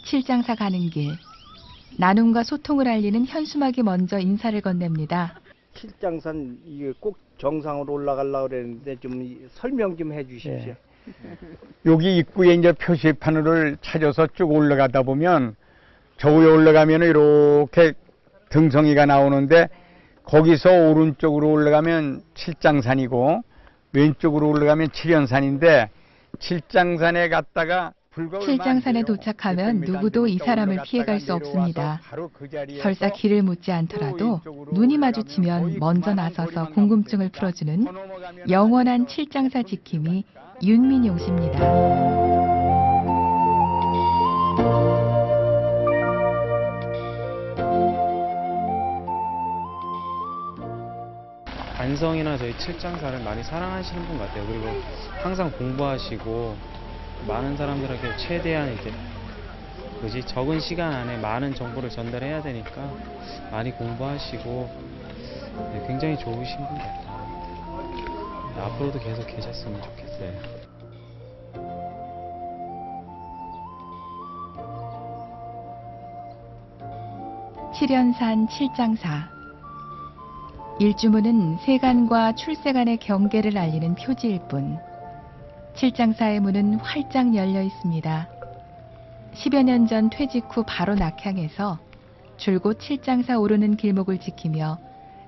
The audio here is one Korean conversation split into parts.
칠장사 가는 길. 나눔과 소통을 알리는 현수막이 먼저 인사를 건넵니다. 칠장산 이게 꼭 정상으로 올라가려고 그랬는데 좀 설명 좀 해주십시오. 예. 여기 입구에 이제 표시판을 찾아서 쭉 올라가다 보면 저 위에 올라가면 이렇게 등성이가 나오는데 거기서 오른쪽으로 올라가면 칠장산이고 왼쪽으로 올라가면 칠연산인데 칠장산에 갔다가 칠장산에 도착하면 누구도 이 사람을 피해갈 수 없습니다. 설사 길을 묻지 않더라도 눈이 마주치면 먼저 나서서 궁금증을 풀어주는 영원한 칠장사 지킴이 윤민용 씨입니다. 안성이나 저희 칠장사를 많이 사랑하시는 분 같아요. 그리고 항상 공부하시고 많은 사람들에게 최대한 이제 적은 시간 안에 많은 정보를 전달해야 되니까 많이 공부하시고 굉장히 좋으신 분 같아요. 앞으로도 계속 계셨으면 좋겠어요. 칠연산 칠장사. 일주문은 세간과 출세간의 경계를 알리는 표지일 뿐 칠장사의 문은 활짝 열려 있습니다. 10여 년 전 퇴직 후 바로 낙향해서 줄곧 칠장사 오르는 길목을 지키며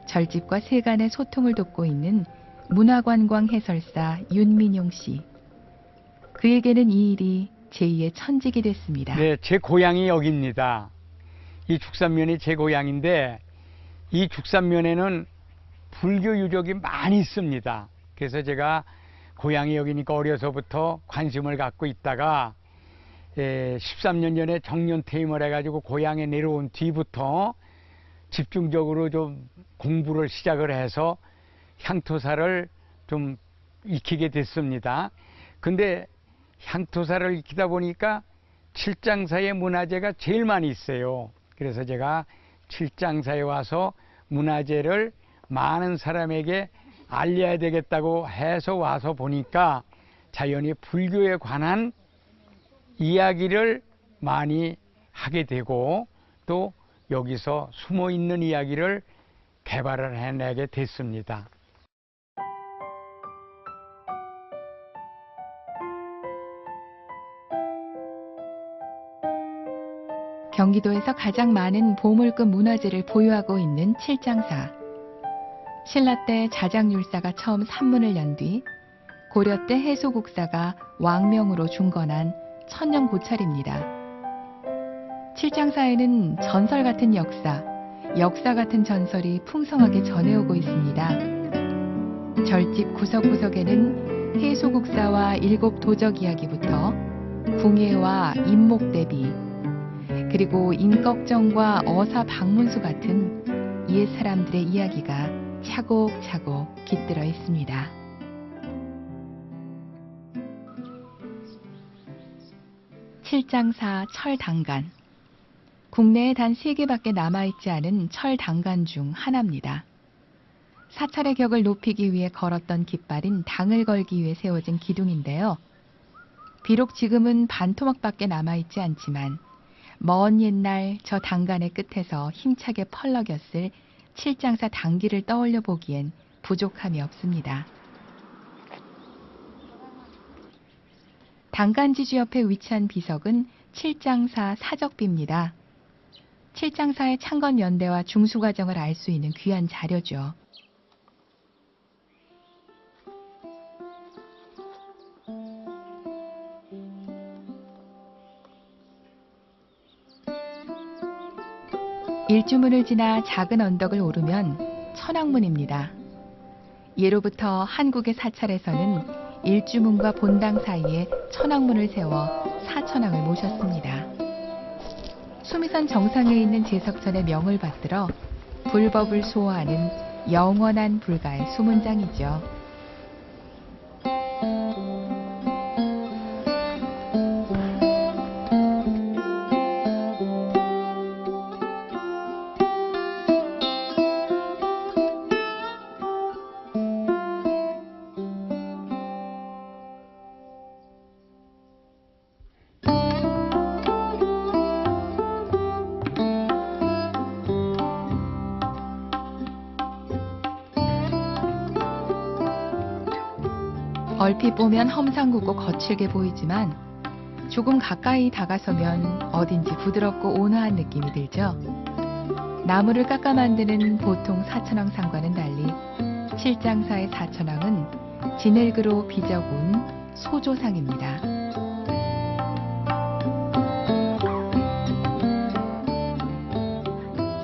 절집과 세간의 소통을 돕고 있는 문화관광 해설사 윤민용 씨. 그에게는 이 일이 제2의 천직이 됐습니다. 네, 제 고향이 여기입니다. 이 죽산면이 제 고향인데 이 죽산면에는 불교 유적이 많이 있습니다. 그래서 제가 고향이 여기니까 어려서부터 관심을 갖고 있다가 13년 전에 정년 퇴임을 해가지고 고향에 내려온 뒤부터 집중적으로 좀 공부를 시작을 해서 향토사를 좀 익히게 됐습니다. 근데 향토사를 익히다 보니까 칠장사의 문화재가 제일 많이 있어요. 그래서 제가 칠장사에 와서 문화재를 많은 사람에게 알려야 되겠다고 해서 와서 보니까 자연히 불교에 관한 이야기를 많이 하게 되고 또 여기서 숨어 있는 이야기를 개발을 해내게 됐습니다. 경기도에서 가장 많은 보물급 문화재를 보유하고 있는 칠장사. 신라 때 자장율사가 처음 산문을 연 뒤 고려 때 해소국사가 왕명으로 중건한 천년 고찰입니다. 칠장사에는 전설 같은 역사 같은 전설이 풍성하게 전해오고 있습니다. 절집 구석구석에는 해소국사와 일곱 도적 이야기부터 궁예와 인목대비 그리고 인꺽정과 어사 박문수 같은 옛 사람들의 이야기가 차곡차곡 깃들어 있습니다. 칠장사 철당간. 국내에 단 3개밖에 남아있지 않은 철당간 중 하나입니다. 사찰의 격을 높이기 위해 걸었던 깃발인 당을 걸기 위해 세워진 기둥인데요. 비록 지금은 반토막밖에 남아있지 않지만 먼 옛날 저 당간의 끝에서 힘차게 펄럭였을 칠장사 당기를 떠올려 보기엔 부족함이 없습니다. 당간지주 옆에 위치한 비석은 칠장사 사적비입니다. 칠장사의 창건 연대와 중수 과정을 알 수 있는 귀한 자료죠. 일주문을 지나 작은 언덕을 오르면 천왕문입니다. 예로부터 한국의 사찰에서는 일주문과 본당 사이에 천왕문을 세워 사천왕을 모셨습니다. 수미산 정상에 있는 제석천의 명을 받들어 불법을 수호하는 영원한 불가의 수문장이죠. 얼핏 보면 험상궂고 거칠게 보이지만 조금 가까이 다가서면 어딘지 부드럽고 온화한 느낌이 들죠. 나무를 깎아 만드는 보통 사천왕상과는 달리 칠장사의 사천왕은 진흙으로 비적운 소조상입니다.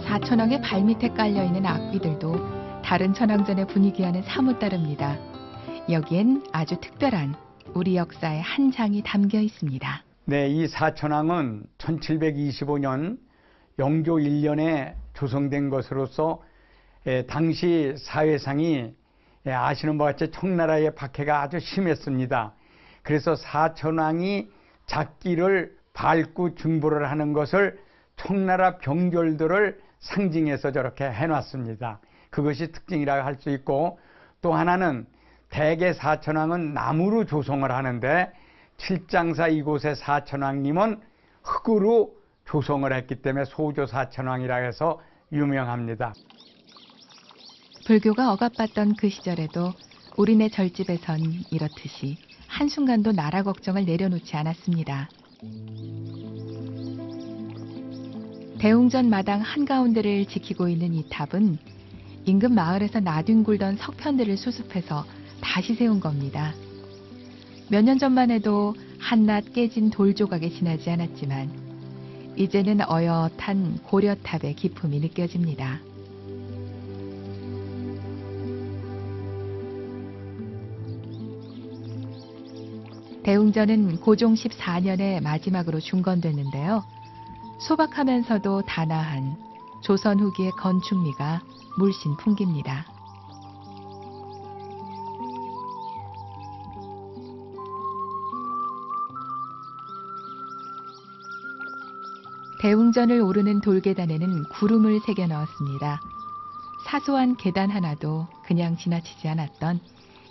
사천왕의 발밑에 깔려있는 악귀들도 다른 천왕전의 분위기와는 사뭇 다릅니다. 여기엔 아주 특별한 우리 역사의 한 장이 담겨 있습니다. 네, 이 사천왕은 1725년 영조 1년에 조성된 것으로서 당시 사회상이 아시는 바와 같이 청나라의 박해가 아주 심했습니다. 그래서 사천왕이 작기를 밟고 중보를 하는 것을 청나라 병졸들을 상징해서 저렇게 해놨습니다. 그것이 특징이라고 할 수 있고, 또 하나는 대개 사천왕은 나무로 조성을 하는데 칠장사 이곳의 사천왕님은 흙으로 조성을 했기 때문에 소조사천왕이라 해서 유명합니다. 불교가 억압받던 그 시절에도 우리네 절집에선 이렇듯이 한순간도 나라 걱정을 내려놓지 않았습니다. 대웅전 마당 한가운데를 지키고 있는 이 탑은 인근 마을에서 나뒹굴던 석편들을 수습해서 다시 세운 겁니다. 몇 년 전만 해도 한낱 깨진 돌 조각에 지나지 않았지만 이제는 어엿한 고려탑의 기품이 느껴집니다. 대웅전은 고종 14년에 마지막으로 중건됐는데요. 소박하면서도 단아한 조선 후기의 건축미가 물씬 풍깁니다. 대웅전을 오르는 돌계단에는 구름을 새겨 넣었습니다. 사소한 계단 하나도 그냥 지나치지 않았던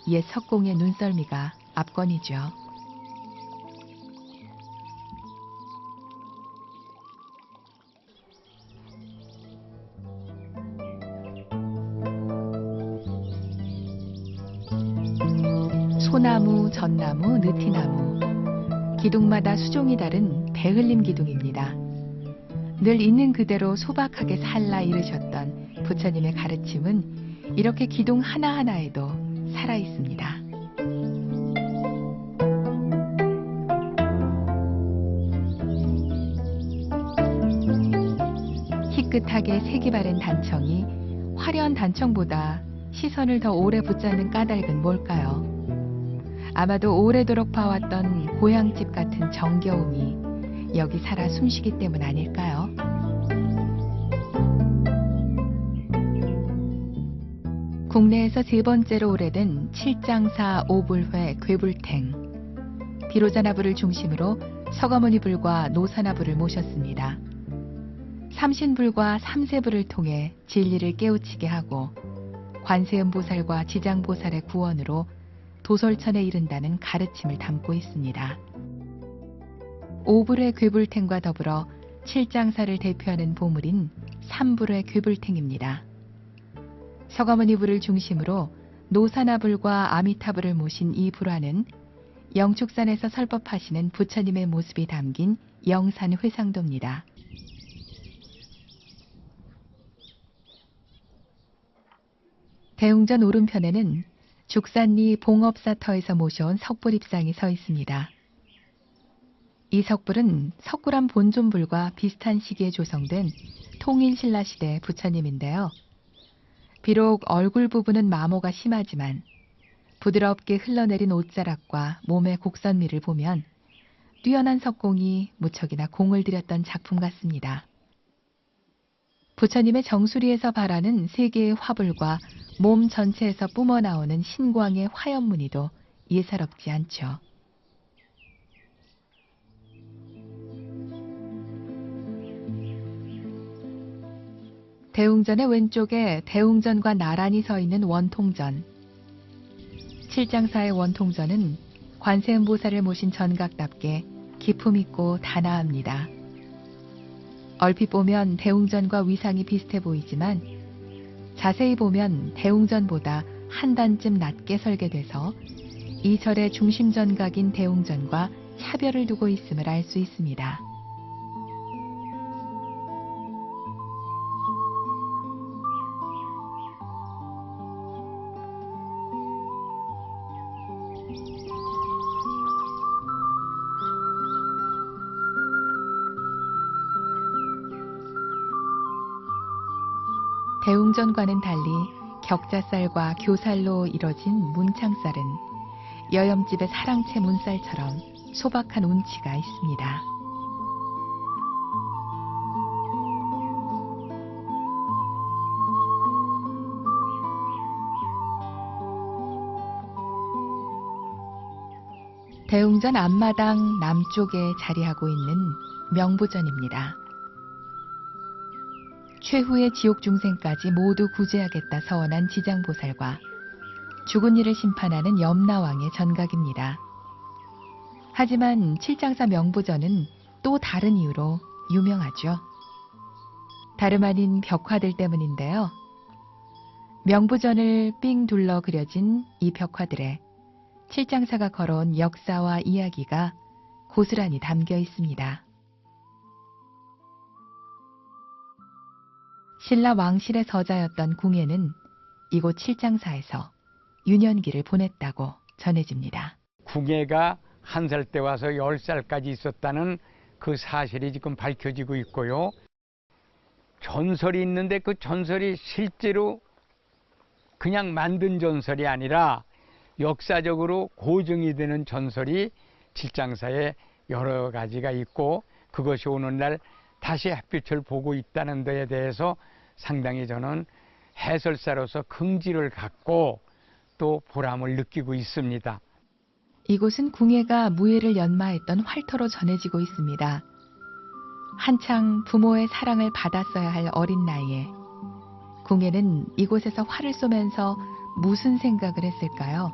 옛 석공의 눈썰미가 압권이죠. 소나무, 전나무, 느티나무, 기둥마다 수종이 다른 배흘림 기둥입니다. 늘 있는 그대로 소박하게 살라 이르셨던 부처님의 가르침은 이렇게 기둥 하나하나에도 살아있습니다. 희끗하게 색이 바른 단청이 화려한 단청보다 시선을 더 오래 붙잡는 까닭은 뭘까요? 아마도 오래도록 봐왔던 고향집 같은 정겨움이 여기 살아 숨쉬기 때문 아닐까요? 국내에서 세 번째로 오래된 칠장사 오불회 괴불탱. 비로자나부를 중심으로 서가모니불과 노사나부를 모셨습니다. 삼신불과 삼세불을 통해 진리를 깨우치게 하고 관세음보살과 지장보살의 구원으로 도솔천에 이른다는 가르침을 담고 있습니다. 오불의 괴불탱과 더불어 칠장사를 대표하는 보물인 삼불의 괴불탱입니다. 서가모니불을 중심으로 노사나불과 아미타불을 모신 이 불화는 영축산에서 설법하시는 부처님의 모습이 담긴 영산 회상도입니다. 대웅전 오른편에는 죽산리 봉업사터에서 모셔온 석불입상이 서 있습니다. 이 석불은 석굴암 본존불과 비슷한 시기에 조성된 통일신라시대 부처님인데요. 비록 얼굴 부분은 마모가 심하지만 부드럽게 흘러내린 옷자락과 몸의 곡선미를 보면 뛰어난 석공이 무척이나 공을 들였던 작품 같습니다. 부처님의 정수리에서 발하는 세 개의 화불과 몸 전체에서 뿜어나오는 신광의 화연무늬도 예사롭지 않죠. 대웅전의 왼쪽에 대웅전과 나란히 서 있는 원통전. 칠장사의 원통전은 관세음보살을 모신 전각답게 기품 있고 단아합니다. 얼핏 보면 대웅전과 위상이 비슷해 보이지만 자세히 보면 대웅전보다 한 단쯤 낮게 설계돼서 이 절의 중심 전각인 대웅전과 차별을 두고 있음을 알 수 있습니다. 대웅전과는 달리 격자쌀과 교살로 이뤄진 문창쌀은 여염집의 사랑채 문쌀처럼 소박한 운치가 있습니다. 대웅전 앞마당 남쪽에 자리하고 있는 명부전입니다. 최후의 지옥 중생까지 모두 구제하겠다 서원한 지장보살과 죽은 이를 심판하는 염라왕의 전각입니다. 하지만 칠장사 명부전은 또 다른 이유로 유명하죠. 다름 아닌 벽화들 때문인데요. 명부전을 삥 둘러 그려진 이 벽화들에 칠장사가 걸어온 역사와 이야기가 고스란히 담겨 있습니다. 신라 왕실의 서자였던 궁예는 이곳 칠장사에서 유년기를 보냈다고 전해집니다. 궁예가 1살 때 와서 10살까지 있었다는 그 사실이 지금 밝혀지고 있고요. 전설이 있는데 그 전설이 실제로 그냥 만든 전설이 아니라 역사적으로 고증이 되는 전설이 칠장사에 여러 가지가 있고, 그것이 오늘날 다시 햇빛을 보고 있다는 데에 대해서 상당히 저는 해설사로서 긍지를 갖고 또 보람을 느끼고 있습니다. 이곳은 궁예가 무예를 연마했던 활터로 전해지고 있습니다. 한창 부모의 사랑을 받았어야 할 어린 나이에 궁예는 이곳에서 활을 쏘면서 무슨 생각을 했을까요?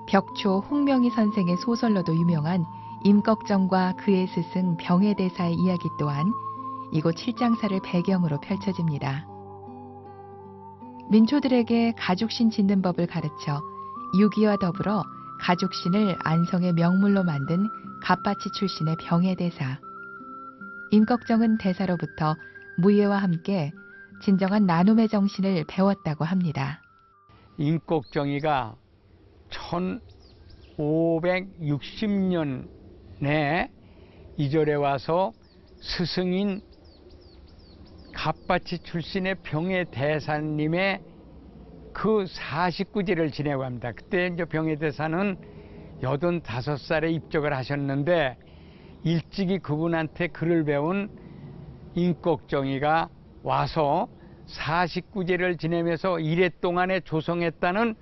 벽초 홍명희 선생의 소설로도 유명한 임꺽정과 그의 스승 병해대사의 이야기 또한 이곳 칠장사를 배경으로 펼쳐집니다. 민초들에게 가죽신 짓는 법을 가르쳐 유기와 더불어 가죽신을 안성의 명물로 만든 갓바치 출신의 병해대사. 임꺽정은 대사로부터 무예와 함께 진정한 나눔의 정신을 배웠다고 합니다. 임꺽정이가 1560년에 이 절에 와서 스승인 갓바치 출신의 병해대사님의 그 49제를 지내고 합니다. 그때 이제 병해대사는 85살에 입적을 하셨는데 일찍이 그분한테 글을 배운 임꺽정이가 와서 49제를 지내면서 이래 동안에 조성했다는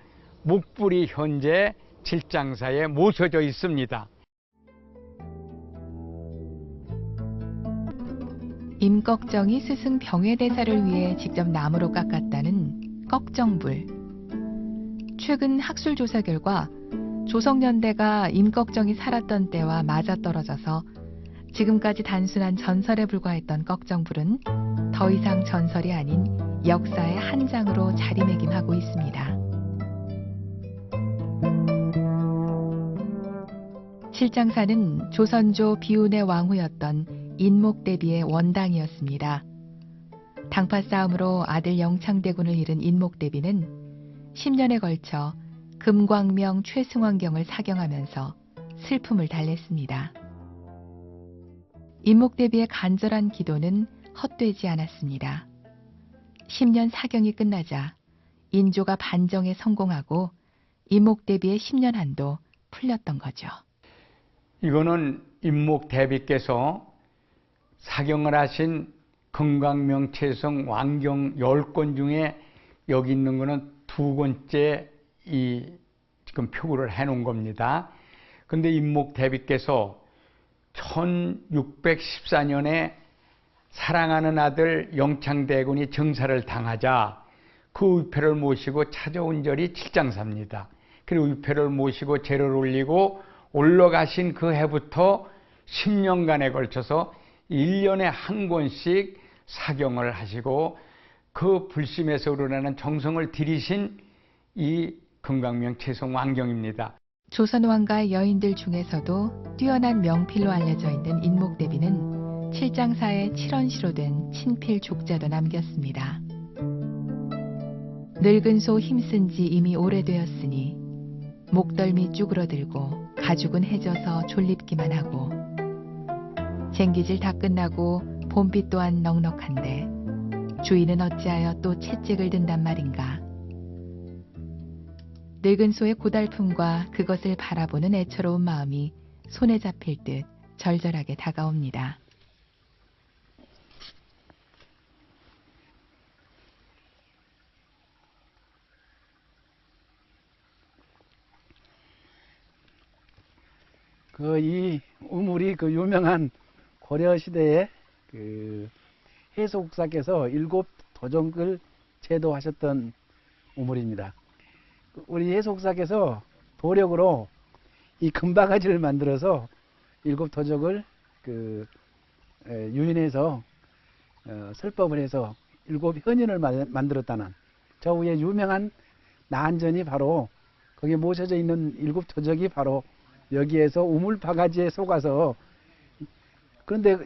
목불이 현재 칠장사에 모셔져 있습니다. 임꺽정이 스승 병해대사를 위해 직접 나무로 깎았다는 꺽정불. 최근 학술 조사 결과 조성년대가 임꺽정이 살았던 때와 맞아떨어져서 지금까지 단순한 전설에 불과했던 꺽정불은 더 이상 전설이 아닌 역사의 한 장으로 자리매김하고 있습니다. 칠장사는 조선조 비운의 왕후였던 인목대비의 원당이었습니다. 당파 싸움으로 아들 영창대군을 잃은 인목대비는 10년에 걸쳐 금광명 최승환경을 사경하면서 슬픔을 달랬습니다. 인목대비의 간절한 기도는 헛되지 않았습니다. 10년 사경이 끝나자 인조가 반정에 성공하고 인목대비의 10년 한도 풀렸던 거죠. 이거는 임목대비께서 사경을 하신 금광명 최승 왕경 10권 중에 여기 있는 거는 2권째 지금 표구를 해놓은 겁니다. 근데 임목대비께서 1614년에 사랑하는 아들 영창대군이 정사를 당하자 그 위패를 모시고 찾아온 절이 칠장사입니다. 그리고 위패를 모시고 제를 올리고 올라가신 그 해부터 10년간에 걸쳐서 1년에 한 권씩 사경을 하시고 그 불심에서 우러나는 정성을 들이신 이 금강명 채송 왕경입니다. 조선 왕가의 여인들 중에서도 뛰어난 명필로 알려져 있는 인목대비는 칠장사의 칠언시로 된 친필 족자도 남겼습니다. 늙은 소 힘쓴 지 이미 오래되었으니 목덜미 쭈그러들고 가죽은 해져서 졸립기만 하고 쟁기질 다 끝나고 봄빛 또한 넉넉한데 주인은 어찌하여 또 채찍을 든단 말인가. 늙은 소의 고달픔과 그것을 바라보는 애처로운 마음이 손에 잡힐 듯 절절하게 다가옵니다. 이 우물이 유명한 고려 시대에 해소국사께서 7 도적을 제도하셨던 우물입니다. 우리 해소국사께서 도력으로 이 금바가지를 만들어서 7 도적을 유인해서 설법을 해서 7 현인을 만들었다는 저 위에 유명한 나한전이 바로 거기에 모셔져 있는 7 도적이 바로 여기에서 우물 바가지에 속아서, 그런데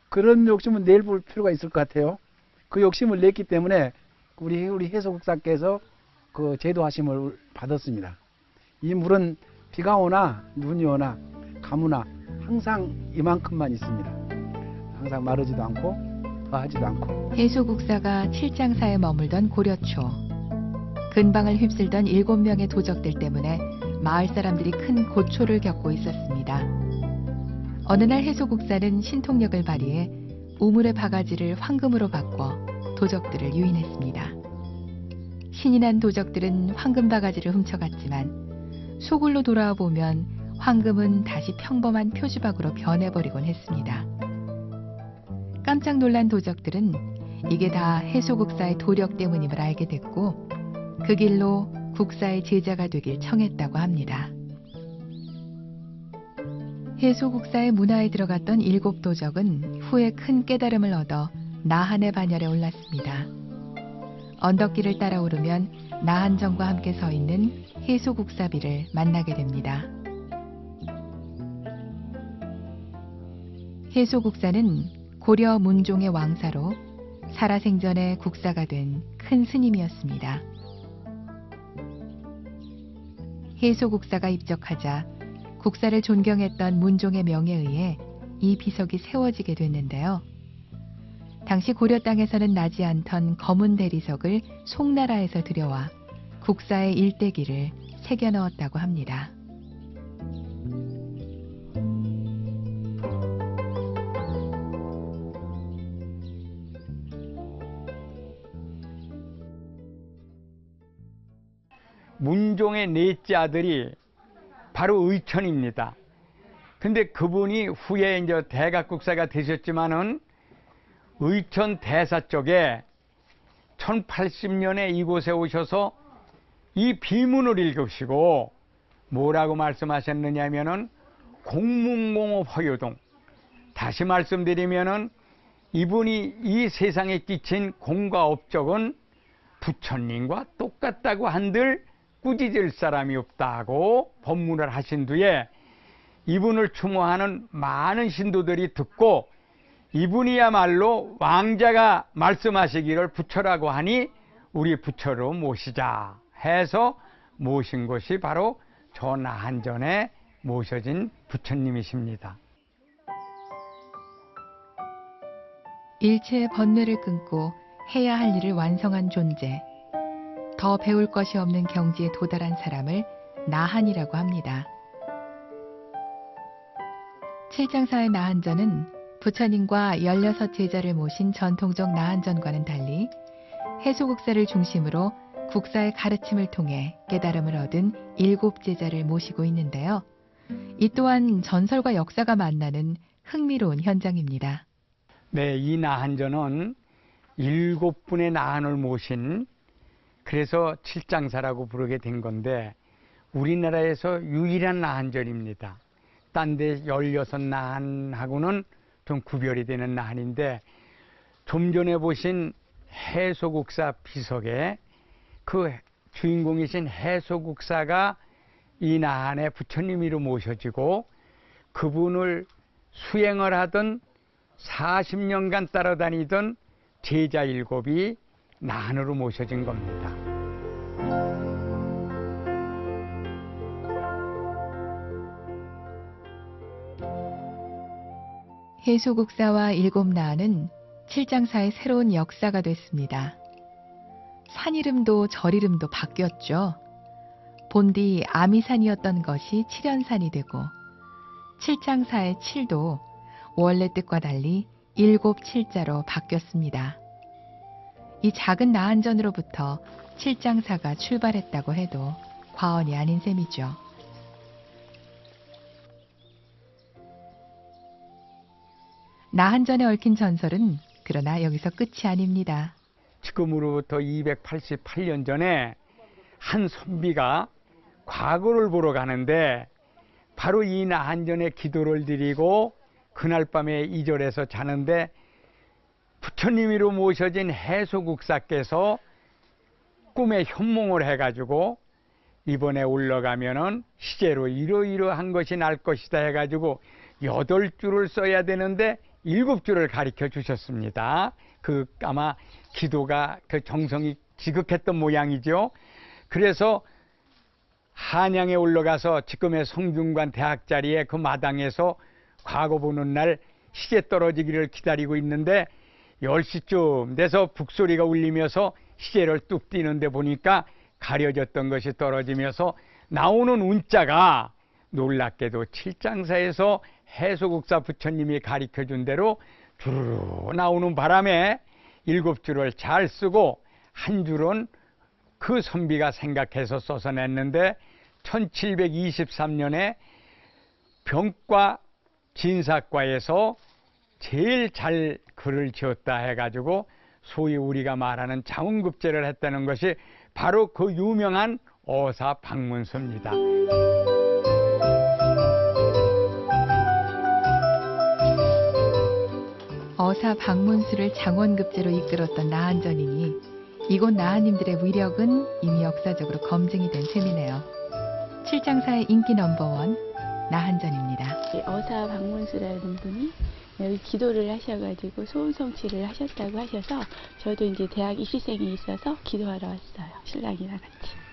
그런 욕심은 내일 볼 필요가 있을 것 같아요. 그 욕심을 냈기 때문에 우리 해소국사께서 제도하심을 받았습니다. 이 물은 비가 오나 눈이 오나 가무나 항상 이만큼만 있습니다. 항상 마르지도 않고 더하지도 않고. 해소국사가 칠장사에 머물던 고려 초 근방을 휩쓸던 7명의 도적들 때문에 마을 사람들이 큰 고초를 겪고 있었습니다. 어느 날 해소국사는 신통력을 발휘해 우물의 바가지를 황금으로 바꿔 도적들을 유인했습니다. 신이 난 도적들은 황금 바가지를 훔쳐갔지만 소굴로 돌아와 보면 황금은 다시 평범한 표주박으로 변해버리곤 했습니다. 깜짝 놀란 도적들은 이게 다 해소국사의 도력 때문임을 알게 됐고 그 길로 국사의 제자가 되길 청했다고 합니다. 해소국사의 문화에 들어갔던 7 도적은 후에 큰 깨달음을 얻어 나한의 반열에 올랐습니다. 언덕길을 따라 오르면 나한정과 함께 서 있는 해소국사비를 만나게 됩니다. 해소국사는 고려 문종의 왕사로 살아생전에 국사가 된 큰 스님이었습니다. 해소국사가 입적하자 국사를 존경했던 문종의 명에 의해 이 비석이 세워지게 됐는데요. 당시 고려 땅에서는 나지 않던 검은 대리석을 송나라에서 들여와 국사의 일대기를 새겨 넣었다고 합니다. 문종의 넷째 아들이 바로 의천입니다. 근데 그분이 후에 이제 대각국사가 되셨지만은 의천 대사 쪽에 1080년에 이곳에 오셔서 이 비문을 읽으시고 뭐라고 말씀하셨느냐면은 공문공업 허유동. 다시 말씀드리면은 이분이 이 세상에 끼친 공과 업적은 부처님과 똑같다고 한들 꾸짖을 사람이 없다고 법문을 하신 뒤에 이분을 추모하는 많은 신도들이 듣고 이분이야말로 왕자가 말씀하시기를 부처라고 하니 우리 부처로 모시자 해서 모신 것이 바로 저 나한전에 모셔진 부처님이십니다. 일체의 번뇌를 끊고 해야 할 일을 완성한 존재. 더 배울 것이 없는 경지에 도달한 사람을 나한이라고 합니다. 칠장사의 나한전은 부처님과 16 제자를 모신 전통적 나한전과는 달리 해소국사를 중심으로 국사의 가르침을 통해 깨달음을 얻은 7 제자를 모시고 있는데요. 이 또한 전설과 역사가 만나는 흥미로운 현장입니다. 네, 이 나한전은 7분의 나한을 모신, 그래서 칠장사라고 부르게 된 건데 우리나라에서 유일한 나한전입니다. 딴 데 16 나한하고는 좀 구별이 되는 나한인데 좀 전에 보신 해소국사 비석에 그 주인공이신 해소국사가 이 나한의 부처님으로 모셔지고 그분을 수행을 하던 40년간 따라다니던 제자 7이 나한으로 모셔진 겁니다. 해소국사와 7나한은 칠장사의 새로운 역사가 됐습니다. 산 이름도 절 이름도 바뀌었죠. 본디 아미산이었던 것이 칠연산이 되고 칠장사의 칠도 원래 뜻과 달리 7칠자로 바뀌었습니다. 이 작은 나한전으로부터 칠장사가 출발했다고 해도 과언이 아닌 셈이죠. 나한전에 얽힌 전설은 그러나 여기서 끝이 아닙니다. 지금으로부터 288년 전에 한 선비가 과거를 보러 가는데 바로 이 나한전에 기도를 드리고 그날 밤에 이 절에서 자는데 부처님으로 모셔진 해소국사께서 꿈에 현몽을 해가지고 이번에 올라가면은 시제로 이러이러한 것이 날 것이다 해가지고 8줄을 써야 되는데 7줄을 가르쳐 주셨습니다. 그 아마 기도가 그 정성이 지극했던 모양이죠. 그래서 한양에 올라가서 지금의 성균관 대학 자리에 그 마당에서 과거 보는 날 시제 떨어지기를 기다리고 있는데 10시쯤 돼서 북소리가 울리면서 시제를 뚝 띄는데 보니까 가려졌던 것이 떨어지면서 나오는 운자가 놀랍게도 칠장사에서 해소국사 부처님이 가르쳐준 대로 주르르 나오는 바람에 7줄을 잘 쓰고 한 줄은 그 선비가 생각해서 써서 냈는데 1723년에 병과 진사과에서 제일 잘 글을 지었다 해가지고 소위 우리가 말하는 장훈급제를 했다는 것이 바로 그 유명한 어사방문서입니다. 어사방문수를 장원급제로 이끌었던 나한전이니 이곳 나한님들의 위력은 이미 역사적으로 검증이 된 셈이네요. 칠장사의 인기 넘버원 나한전입니다. 어사 박문수라는 분이 여기 기도를 하셔가지고 소원성취를 하셨다고 하셔서 저도 이제 대학 입시생이 있어서 기도하러 왔어요. 신랑이랑 같이.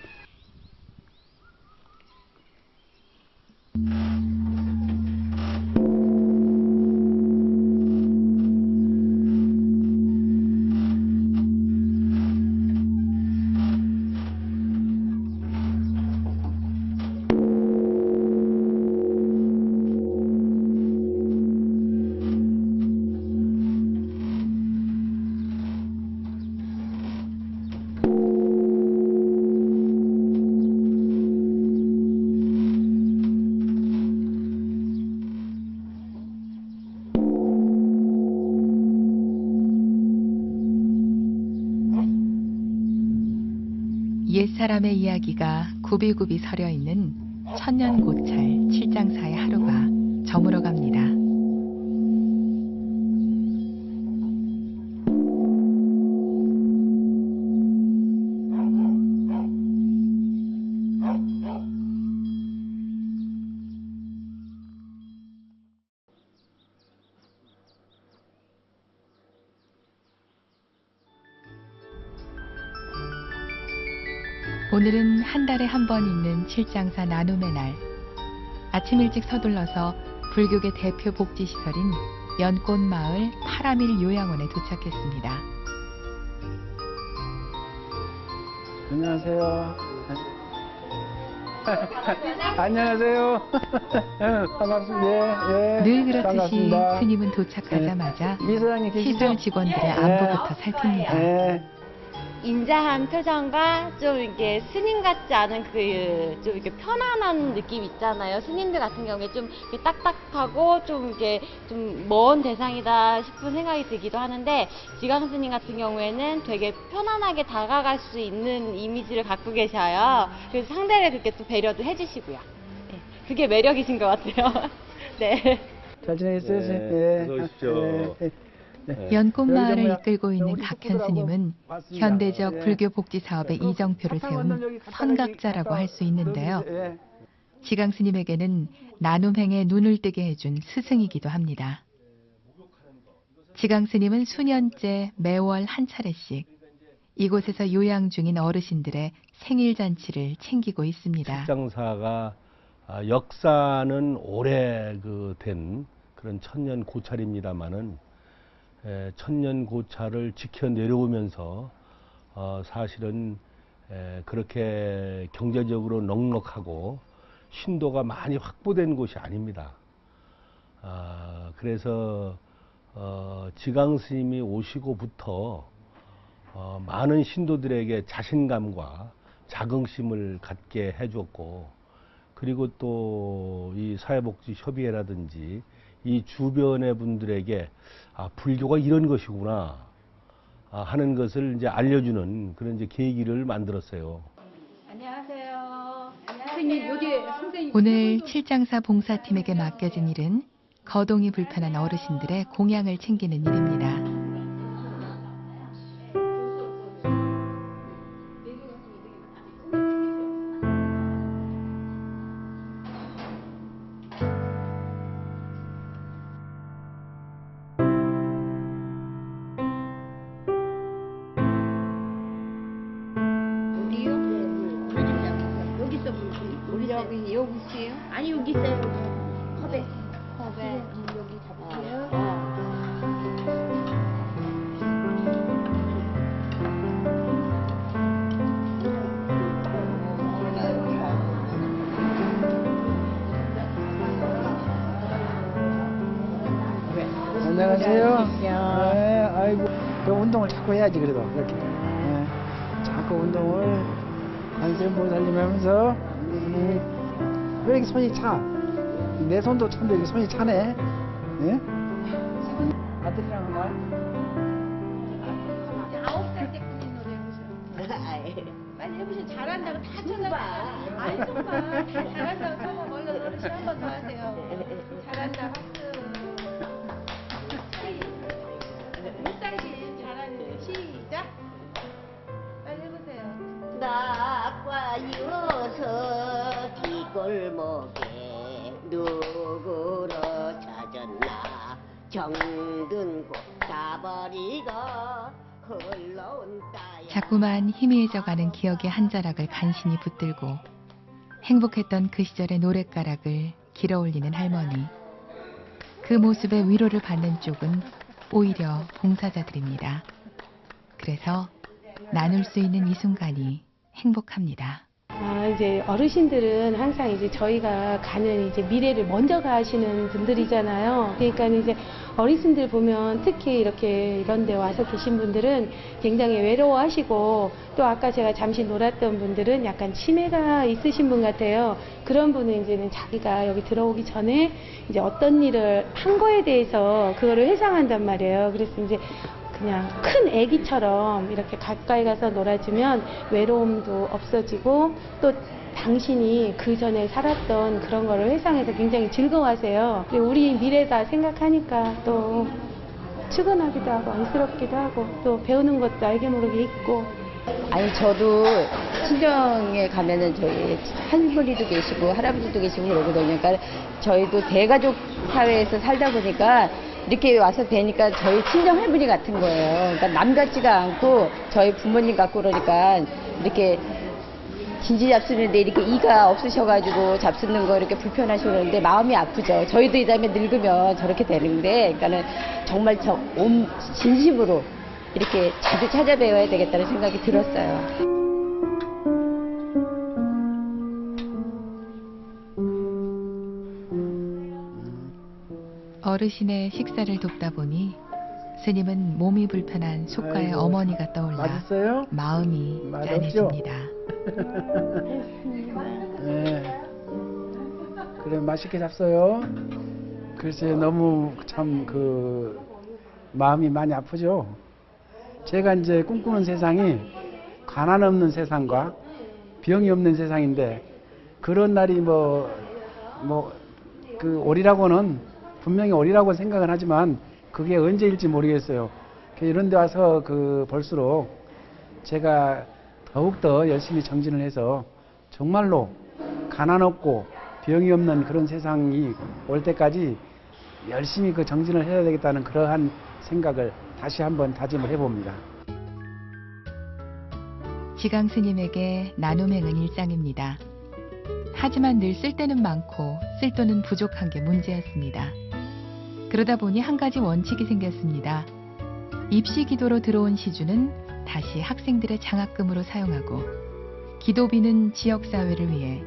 옛사람의 이야기가 굽이굽이 서려 있는 천년고찰 칠장사의 하루가 저물어 갑니다. 오늘은 한 달에 한 번 있는 칠장사 나눔의 날. 아침 일찍 서둘러서 불교계 대표 복지시설인 연꽃마을 파라밀 요양원에 도착했습니다. 안녕하세요. 안녕하세요. 반갑습니다. 예, 예. 늘 그렇듯이 반갑습니다. 스님은 도착하자마자 이사장님 계시죠? 시설 직원들의 안부부터 살핍니다. 예. 인자한 표정과 좀 이렇게 스님 같지 않은 그 좀 이렇게 편안한 느낌 있잖아요. 스님들 같은 경우에 좀 이렇게 딱딱하고 좀 이렇게 좀 먼 대상이다 싶은 생각이 들기도 하는데 지강 스님 같은 경우에는 되게 편안하게 다가갈 수 있는 이미지를 갖고 계셔요. 그래서 상대를 그렇게 또 배려도 해주시고요. 네, 그게 매력이신 것 같아요. 네. 잘 지내셨어요? 네, 어서 오십시오. 예, 예. 연꽃마을을 여기 이끌고 있는 우리 각현 식구들하고 스님은 왔습니다. 현대적 예. 불교 복지 사업의 그 이정표를 사탕은 세운 여기 갖다 선각자라고 갖다 할 수 있는데요. 예. 지강 스님에게는 나눔행에 눈을 뜨게 해준 스승이기도 합니다. 지강 스님은 수년째 매월 한 차례씩 이곳에서 요양 중인 어르신들의 생일 잔치를 챙기고 있습니다. 장사가 역사는 오래 된 그런 천년 고찰입니다만은 천년 고찰을 지켜 내려오면서 사실은 그렇게 경제적으로 넉넉하고 신도가 많이 확보된 곳이 아닙니다. 그래서 지강 스님이 오시고부터 많은 신도들에게 자신감과 자긍심을 갖게 해줬고, 그리고 또 이 사회복지협의회라든지 이 주변의 분들에게 불교가 이런 것이구나 하는 것을 이제 알려주는 그런 이제 계기를 만들었어요. 안녕하세요. 선생님 여기 선생님. 오늘 칠장사 봉사팀에게 맡겨진 일은 거동이 불편한 어르신들의 공양을 챙기는 일입니다. 여기 있어요? 아니 여기 있어요. 컵에. 여기 잡을게요. 안녕하세요. 네, 아이고, 그 운동을 자꾸 해야지 그래도 이렇게. 네, 자꾸 운동을 관세음 보살님 하면서 왜 이렇게 손이 차? 내 손도 찬데 이렇게 손이 차네. 네? 아들이랑 한 말? 9살 때 꾸민 노래 해보세요. 빨리 해보세요. 잘한다고 다 쳐다봐요. 아이 정말 다 잘한다고 소문 얼른 어르신 한 번 더 하세요. 잘한다 박수. 몇 살이 잘하는데 시작. 빨리 해보세요. 나과여서 뒷골목에 누구로 찾았나 정든 곳 다버리고 흘러온 따야 자꾸만 희미해져가는 기억의 한 자락을 간신히 붙들고 행복했던 그 시절의 노랫가락을 길어올리는 할머니. 그 모습에 위로를 받는 쪽은 오히려 봉사자들입니다. 그래서 나눌 수 있는 이 순간이 행복합니다. 이제 어르신들은 항상 이제 저희가 가는 이제 미래를 먼저 가시는 분들이잖아요. 그러니까 이제 어르신들 보면 특히 이렇게 이런 데 와서 계신 분들은 굉장히 외로워하시고, 또 아까 제가 잠시 놀았던 분들은 약간 치매가 있으신 분 같아요. 그런 분은 이제는 자기가 여기 들어오기 전에 이제 어떤 일을 한 거에 대해서 그거를 회상한단 말이에요. 그래서 이제 그냥 큰 애기처럼 이렇게 가까이 가서 놀아주면 외로움도 없어지고, 또 당신이 그 전에 살았던 그런 거를 회상해서 굉장히 즐거워하세요. 그리고 우리 미래다 생각하니까 또 측은하기도 하고 안쓰럽기도 하고 또 배우는 것도 알게 모르게 있고. 아니 저도 친정에 가면은 저희 할머니도 계시고 할아버지도 계시고 그러거든요. 그러니까 저희도 대가족 사회에서 살다 보니까 이렇게 와서 뵈니까 저희 친정 할머니 같은 거예요. 그러니까 남 같지가 않고 저희 부모님 같고, 그러니까 이렇게 진지 잡수는데 이렇게 이가 없으셔가지고 잡수는 거 이렇게 불편하시는데 마음이 아프죠. 저희도 이 다음에 늙으면 저렇게 되는데, 그러니까는 정말 온 진심으로 이렇게 자주 찾아뵈어야 되겠다는 생각이 들었어요. 어르신의 식사를 돕다 보니 스님은 몸이 불편한 속가의 아이고, 어머니가 떠올라 맛있어요? 마음이 맛없죠? 짠해집니다. 네. 그래 맛있게 잡숴요. 글쎄 너무 참 그 마음이 많이 아프죠. 제가 이제 꿈꾸는 세상이 가난 없는 세상과 병이 없는 세상인데, 그런 날이 그 오리라고는 분명히 오리라고 생각은 하지만 그 그게 언제일지 모르겠어요. 이런 데 와서 볼수록 제가 더욱더 열심히 정진을 해서 정말로 가난 없고 병이 없는 그런 세상이 올 때까지 열심히 정진을 해야 되겠다는 그러한 생각을 다시 한번 다짐을 해봅니다. 지강 스님에게 나눔행은 일상입니다. 하지만 늘 쓸데는 많고 쓸돈은 부족한 게 문제였습니다. 그러다 보니 한 가지 원칙이 생겼습니다. 입시 기도로 들어온 시주는 다시 학생들의 장학금으로 사용하고 기도비는 지역사회를 위해,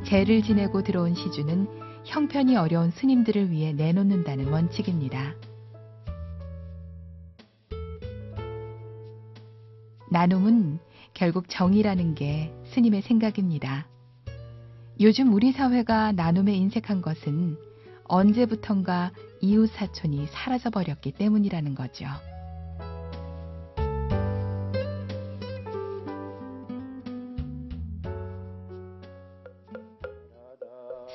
제를 지내고 들어온 시주는 형편이 어려운 스님들을 위해 내놓는다는 원칙입니다. 나눔은 결국 정의라는 게 스님의 생각입니다. 요즘 우리 사회가 나눔에 인색한 것은 언제부턴가 이웃사촌이 사라져버렸기 때문이라는 거죠.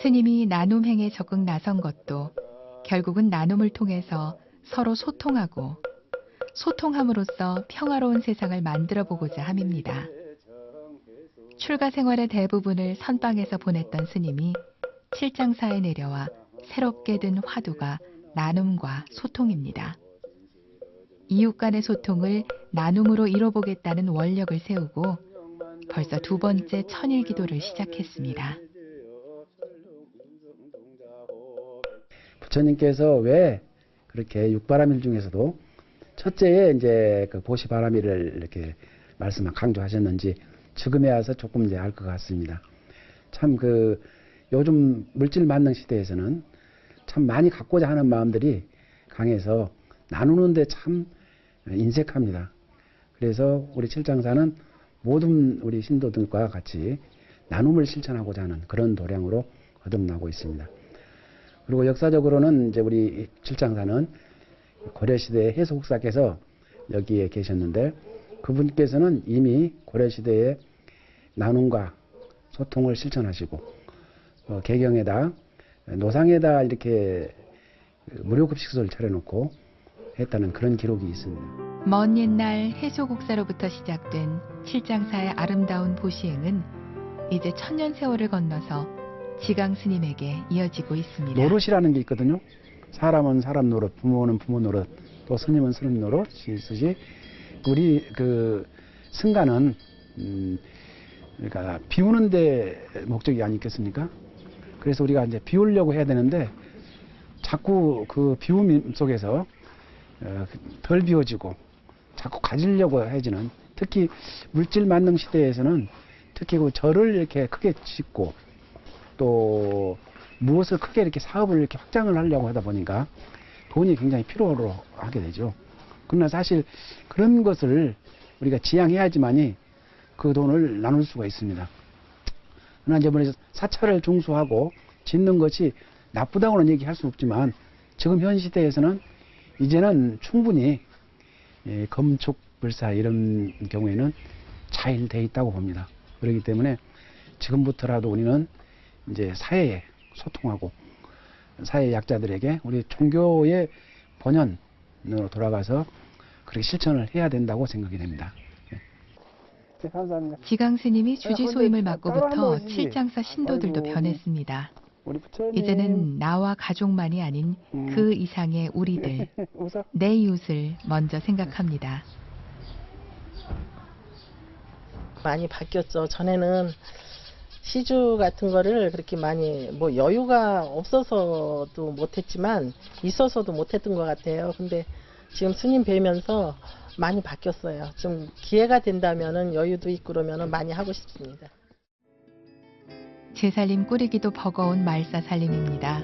스님이 나눔행에 적극 나선 것도 결국은 나눔을 통해서 서로 소통하고 소통함으로써 평화로운 세상을 만들어 보고자 함입니다. 출가 생활의 대부분을 선방에서 보냈던 스님이 칠장사에 내려와 새롭게 든 화두가 나눔과 소통입니다. 이웃 간의 소통을 나눔으로 이뤄보겠다는 원력을 세우고 벌써 2번째 천일기도를 시작했습니다. 부처님께서 왜 그렇게 육바라밀 중에서도 첫째에 이제 보시바라밀을 이렇게 강조하셨는지 지금에 와서 조금 이제 알 것 같습니다. 참 요즘 물질 만능 시대에서는 참 많이 갖고자 하는 마음들이 강해서 나누는데 참 인색합니다. 그래서 우리 칠장사는 모든 우리 신도들과 같이 나눔을 실천하고자 하는 그런 도량으로 거듭나고 있습니다. 그리고 역사적으로는 이제 우리 칠장사는 고려시대의 해소국사께서 여기에 계셨는데 그분께서는 이미 고려시대에 나눔과 소통을 실천하시고 개경에다 노상에다 이렇게 무료급식소를 차려놓고 했다는 그런 기록이 있습니다. 먼 옛날 해소국사로부터 시작된 칠장사의 아름다운 보시행은 이제 천년 세월을 건너서 지강 스님에게 이어지고 있습니다. 노릇이라는 게 있거든요. 사람은 사람 노릇, 부모는 부모 노릇, 또 스님은 스님 노릇이 있으시. 우리 승가는 그러니까 비우는 데 목적이 아니겠습니까? 그래서 우리가 이제 비우려고 해야 되는데 자꾸 그 비움 속에서 덜 비워지고 자꾸 가지려고 해지는, 특히 물질 만능 시대에서는 특히 절을 이렇게 크게 짓고 또 무엇을 크게 이렇게 사업을 이렇게 확장을 하려고 하다 보니까 돈이 굉장히 필요로 하게 되죠. 그러나 사실 그런 것을 우리가 지양해야지만이 그 돈을 나눌 수가 있습니다. 그러나 이제 사찰을 중수하고 짓는 것이 나쁘다고는 얘기할 수 없지만 지금 현 시대에서는 이제는 충분히 검촉불사 이런 경우에는 잘 돼 있다고 봅니다. 그렇기 때문에 지금부터라도 우리는 이제 사회에 소통하고 사회 약자들에게 우리 종교의 본연으로 돌아가서 그렇게 실천을 해야 된다고 생각이 됩니다. 네, 감사합니다. 지강 스님이 주지 소임을 맡고부터 칠장사 신도들도 변했습니다. 이제는 나와 가족만이 아닌 그 이상의 우리들, 내 이웃을 먼저 생각합니다. 많이 바뀌었죠. 전에는 시주 같은 거를 그렇게 많이 여유가 없어서도 못했지만 있어서도 못했던 것 같아요. 근데 지금 스님 뵈면서 많이 바뀌었어요. 좀 기회가 된다면은 여유도 있고 그러면은 많이 하고 싶습니다. 제살림 꾸리기도 버거운 말사 살림입니다.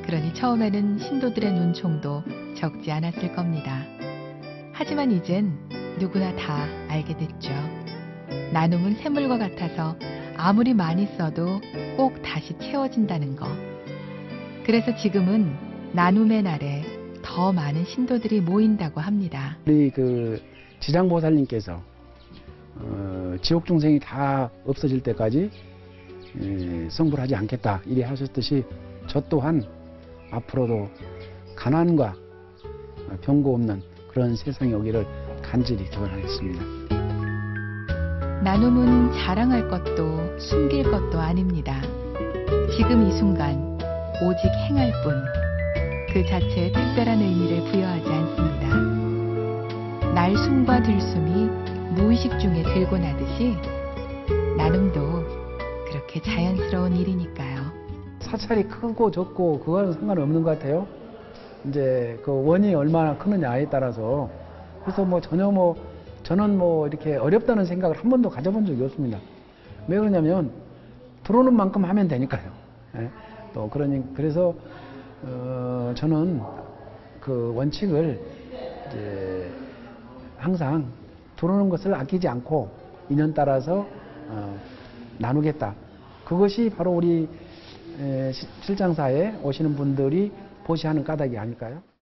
그러니 처음에는 신도들의 눈총도 적지 않았을 겁니다. 하지만 이젠 누구나 다 알게 됐죠. 나눔은 샘물과 같아서 아무리 많이 써도 꼭 다시 채워진다는 거. 그래서 지금은 나눔의 날에 더 많은 신도들이 모인다고 합니다. 우리 지장보살님께서 지옥 중생이 다 없어질 때까지 성불 하지 않겠다 이래 하셨듯이 저 또한 앞으로도 가난과 병고 없는 그런 세상이 오기를 간절히 기원하겠습니다. 나눔은 자랑할 것도 숨길 것도 아닙니다. 지금 이 순간 오직 행할 뿐 그 자체에 특별한 의미를 부여하지 않습니다. 날숨과 들숨이 무의식 중에 들고 나듯이 나눔도 그렇게 자연스러운 일이니까요. 사찰이 크고 적고 그거는 상관없는 것 같아요. 이제 그 원이 얼마나 크느냐에 따라서. 그래서 뭐 전혀 저는 이렇게 어렵다는 생각을 한 번도 가져본 적이 없습니다. 왜 그러냐면 들어오는 만큼 하면 되니까요. 예? 또 그래서 저는 그 원칙을 이제 항상 들어오는 것을 아끼지 않고 인연 따라서 나누겠다. 그것이 바로 우리 실장사에 오시는 분들이 보시하는 까닭이 아닐까요?